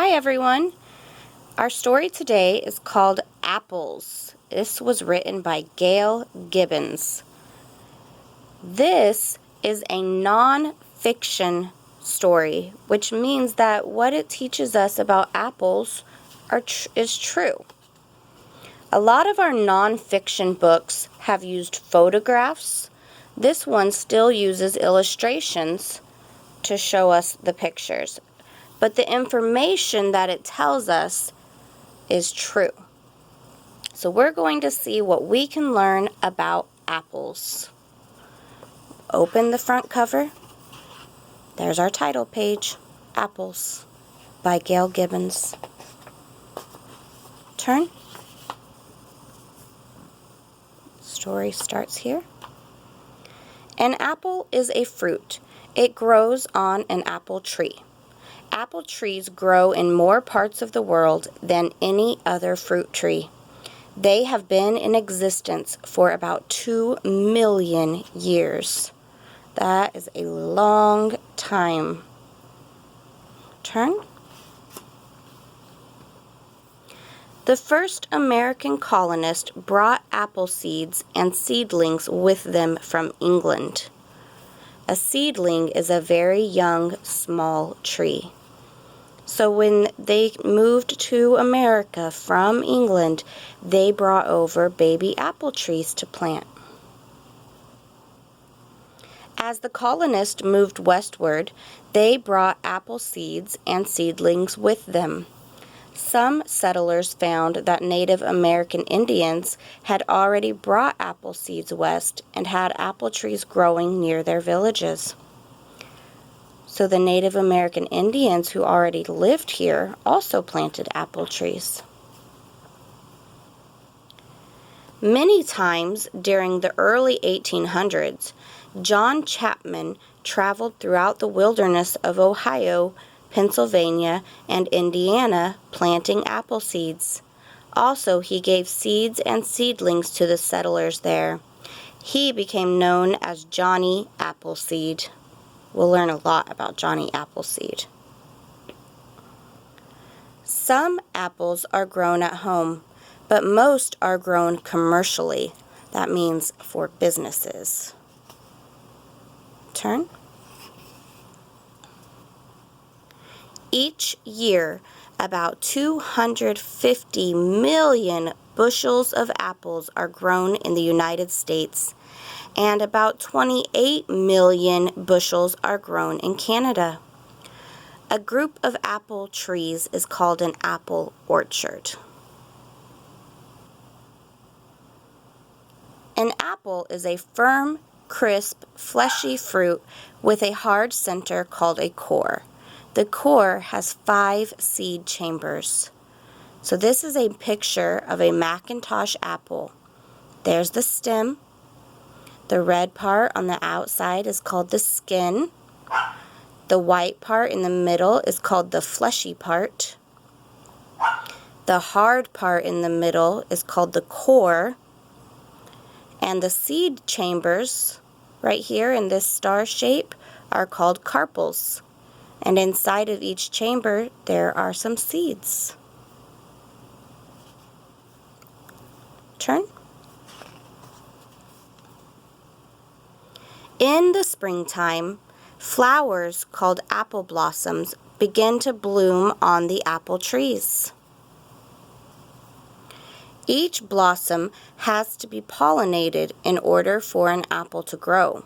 Hi everyone. Our story today is called Apples. This was written by Gail Gibbons. This is a non-fiction story, which means that what it teaches us about apples is true. A lot of our non-fiction books have used photographs. This one still uses illustrations to show us the pictures. But the information that it tells us is true. So we're going to see what we can learn about apples. Open the front cover. There's our title page, Apples by Gail Gibbons. Turn. Story starts here. An apple is a fruit. It grows on an apple tree. Apple trees grow in more parts of the world than any other fruit tree. They have been in existence for about 2 million years. That is a long time. Turn. The first American colonist brought apple seeds and seedlings with them from England. A seedling is a very young, small tree. So when they moved to America from England, they brought over baby apple trees to plant. As the colonists moved westward, they brought apple seeds and seedlings with them. Some settlers found that Native American Indians had already brought apple seeds west and had apple trees growing near their villages. So the Native American Indians who already lived here also planted apple trees. Many times during the early 1800s, John Chapman traveled throughout the wilderness of Ohio, Pennsylvania, and Indiana planting apple seeds. Also, he gave seeds and seedlings to the settlers there. He became known as Johnny Appleseed. We'll learn a lot about Johnny Appleseed. Some apples are grown at home, but most are grown commercially. That means for businesses. Turn. Each year, about 250 million bushels of apples are grown in the United States, and about 28 million bushels are grown in Canada. A group of apple trees is called an apple orchard. An apple is a firm, crisp, fleshy fruit with a hard center called a core. The core has 5 seed chambers. So this is a picture of a Macintosh apple. There's the stem. The red part on the outside is called the skin. The white part in the middle is called the fleshy part. The hard part in the middle is called the core. And the seed chambers, right here in this star shape, are called carpels. And inside of each chamber, there are some seeds. Turn. In the springtime, flowers called apple blossoms begin to bloom on the apple trees. Each blossom has to be pollinated in order for an apple to grow.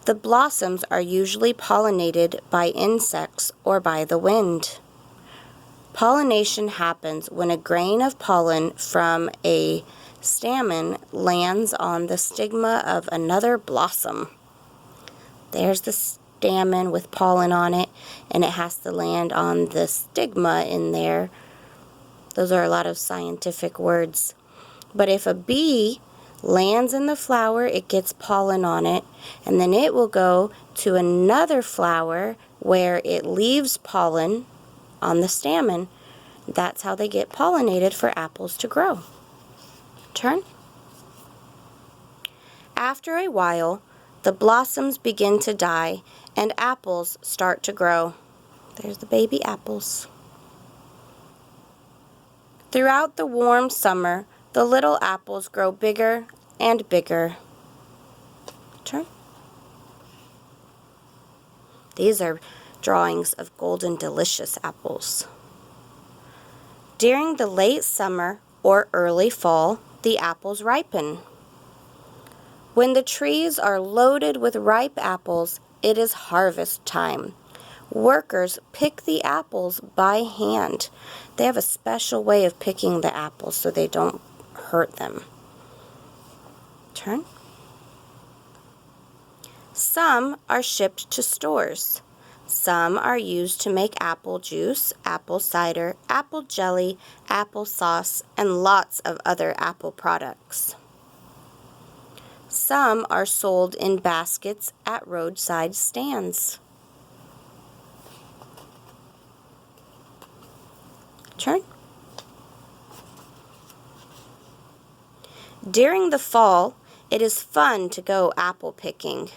The blossoms are usually pollinated by insects or by the wind. Pollination happens when a grain of pollen from a stamen lands on the stigma of another blossom. There's the stamen with pollen on it, and it has to land on the stigma in there. Those are a lot of scientific words. But if a bee lands in the flower, it gets pollen on it, and then it will go to another flower where it leaves pollen on the stamen. That's how they get pollinated for apples to grow. Turn. After a while, the blossoms begin to die and apples start to grow. There's the baby apples. Throughout the warm summer, the little apples grow bigger and bigger. Turn. These are drawings of golden delicious apples. During the late summer or early fall, the apples ripen. When the trees are loaded with ripe apples, it is harvest time. Workers pick the apples by hand. They have a special way of picking the apples so they don't hurt them. Turn. Some are shipped to stores. Some are used to make apple juice, apple cider, apple jelly, apple sauce, and lots of other apple products. Some are sold in baskets at roadside stands. Turn. During the fall, it is fun to go apple picking.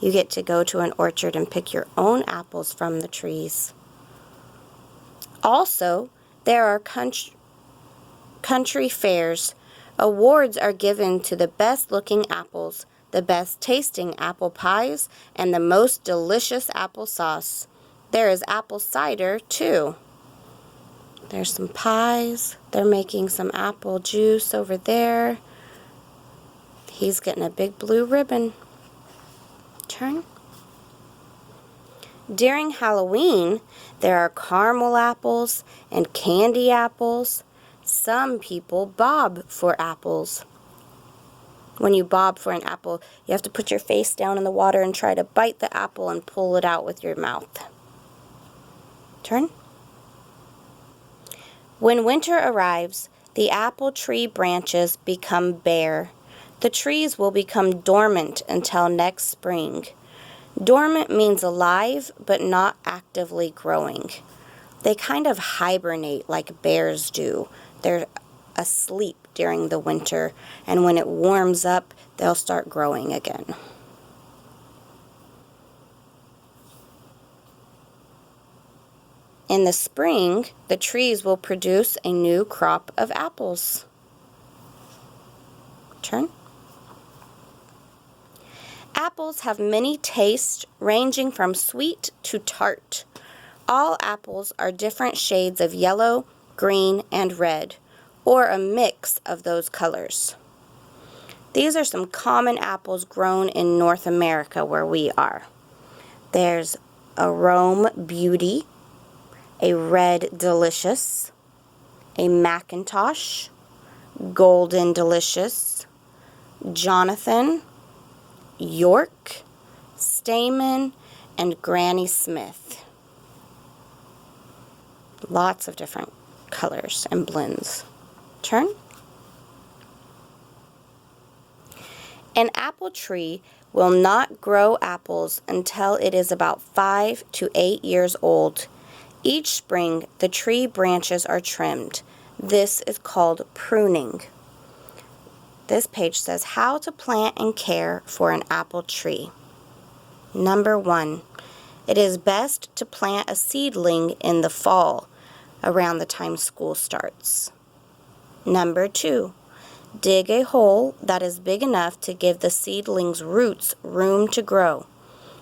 You get to go to an orchard and pick your own apples from the trees. Also, there are country fairs. Awards are given to the best looking apples, the best tasting apple pies, and the most delicious applesauce. There is apple cider too. There's some pies. They're making some apple juice over there. He's getting a big blue ribbon. Turn. During Halloween, there are caramel apples and candy apples. Some people bob for apples. When you bob for an apple, you have to put your face down in the water and try to bite the apple and pull it out with your mouth. Turn. When winter arrives, the apple tree branches become bare. The trees will become dormant until next spring. Dormant means alive, but not actively growing. They kind of hibernate like bears do. They're asleep during the winter, and when it warms up, they'll start growing again. In the spring, the trees will produce a new crop of apples. Turn. Apples have many tastes, ranging from sweet to tart. All apples are different shades of yellow, green, and red, or a mix of those colors. These are some common apples grown in North America where we are. There's a Rome Beauty, a Red Delicious, a Macintosh, Golden Delicious, Jonathan, York, Stamen, and Granny Smith. Lots of different colors and blends. Turn. An apple tree will not grow apples until it is about 5 to 8 years old. Each spring, the tree branches are trimmed. This is called pruning. This page says how to plant and care for an apple tree. Number 1, it is best to plant a seedling in the fall, around the time school starts. Number 2, dig a hole that is big enough to give the seedling's roots room to grow.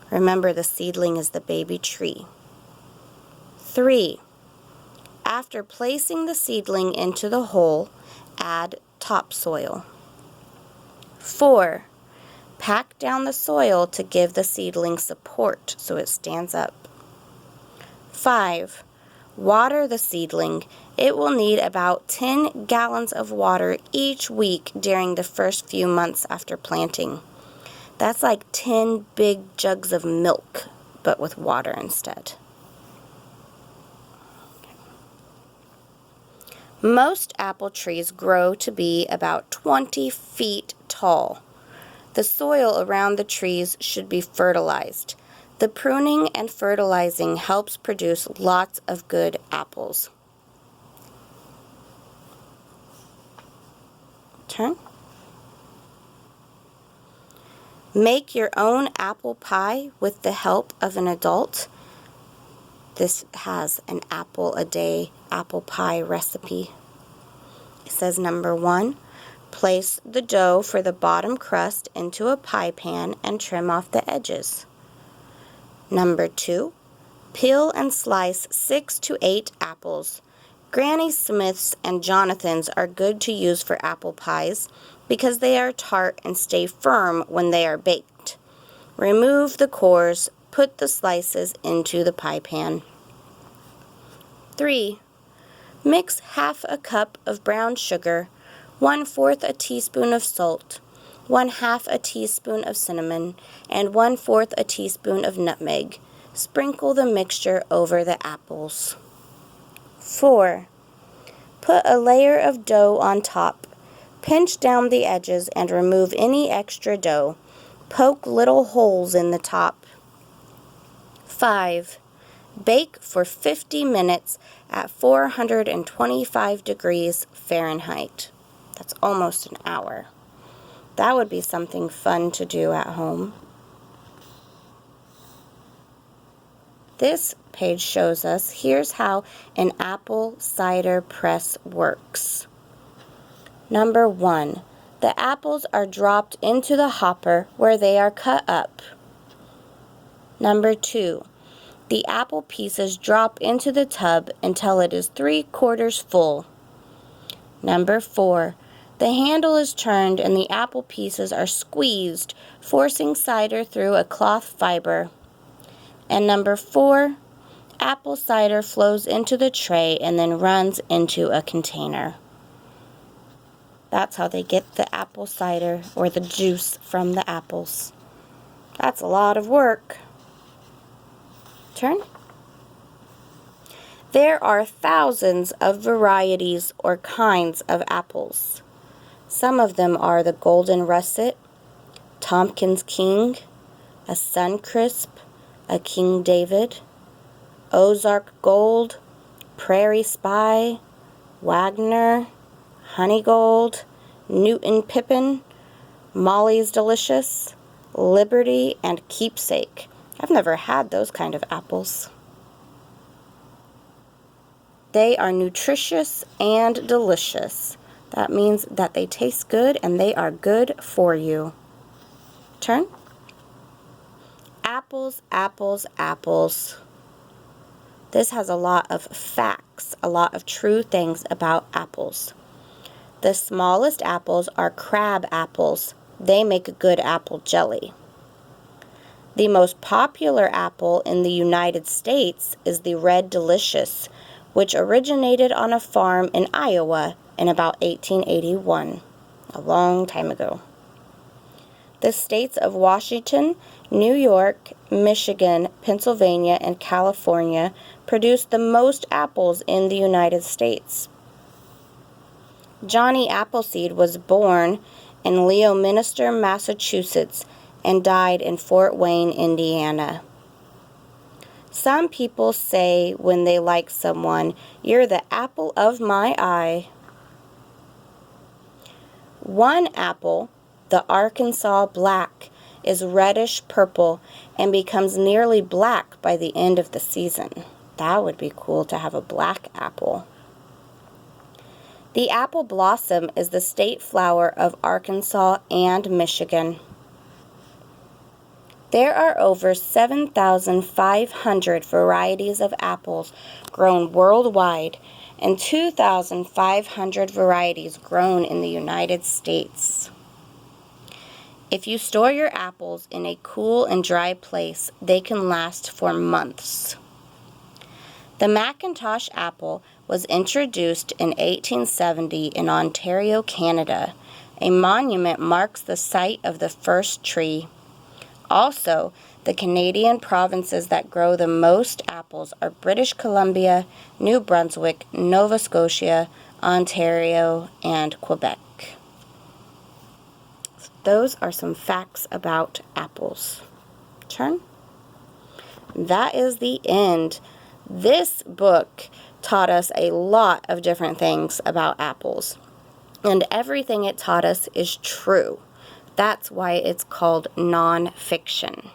Remember, the seedling is the baby tree. 3, after placing the seedling into the hole, add topsoil. 4, pack down the soil to give the seedling support so it stands up. 5, water the seedling. It will need about 10 gallons of water each week during the first few months after planting. That's like 10 big jugs of milk, but with water instead. Most apple trees grow to be about 20 feet tall. The soil around the trees should be fertilized. The pruning and fertilizing helps produce lots of good apples. Turn. Make your own apple pie with the help of an adult. This has an apple a day apple pie recipe. It says number 1, place the dough for the bottom crust into a pie pan and trim off the edges. Number 2, peel and slice 6 to 8 apples. Granny Smith's and Jonathan's are good to use for apple pies because they are tart and stay firm when they are baked. Remove the cores, put the slices into the pie pan. 3. Mix half a cup of brown sugar, 1/4 a teaspoon of salt, 1/2 a teaspoon of cinnamon, and 1/4 a teaspoon of nutmeg. Sprinkle the mixture over the apples. 4. Put a layer of dough on top. Pinch down the edges and remove any extra dough. Poke little holes in the top. 5. Bake for 50 minutes at 425 degrees Fahrenheit. That's almost an hour. That would be something fun to do at home. This page shows us, here's how an apple cider press works. Number 1, the apples are dropped into the hopper where they are cut up. Number 2, the apple pieces drop into the tub until it is 3/4 full. Number 4, the handle is turned and the apple pieces are squeezed, forcing cider through a cloth fiber. And number 4, apple cider flows into the tray and then runs into a container. That's how they get the apple cider or the juice from the apples. That's a lot of work. Turn. There are thousands of varieties or kinds of apples. Some of them are the Golden Russet, Tompkins King, a Suncrisp, a King David, Ozark Gold, Prairie Spy, Wagner, Honey Gold, Newton Pippin, Molly's Delicious, Liberty, and Keepsake. I've never had those kind of apples. They are nutritious and delicious. That means that they taste good and they are good for you. Turn. Apples, apples, apples. This has a lot of facts, a lot of true things about apples. The smallest apples are crab apples. They make a good apple jelly. The most popular apple in the United States is the Red Delicious, which originated on a farm in Iowa in about 1881, a long time ago. The states of Washington, New York, Michigan, Pennsylvania, and California produce the most apples in the United States. Johnny Appleseed was born in Leominster, Massachusetts, and died in Fort Wayne, Indiana. Some people say when they like someone, "You're the apple of my eye." One apple, the Arkansas Black, is reddish purple and becomes nearly black by the end of the season. That would be cool to have a black apple. The apple blossom is the state flower of Arkansas and Michigan. There are over 7,500 varieties of apples grown worldwide and 2,500 varieties grown in the United States. If you store your apples in a cool and dry place, they can last for months. The Macintosh apple was introduced in 1870 in Ontario, Canada. A monument marks the site of the first tree. Also, the Canadian provinces that grow the most apples are British Columbia, New Brunswick, Nova Scotia, Ontario, and Quebec. Those are some facts about apples. Turn. That is the end. This book taught us a lot of different things about apples, and everything it taught us is true. That's why it's called nonfiction.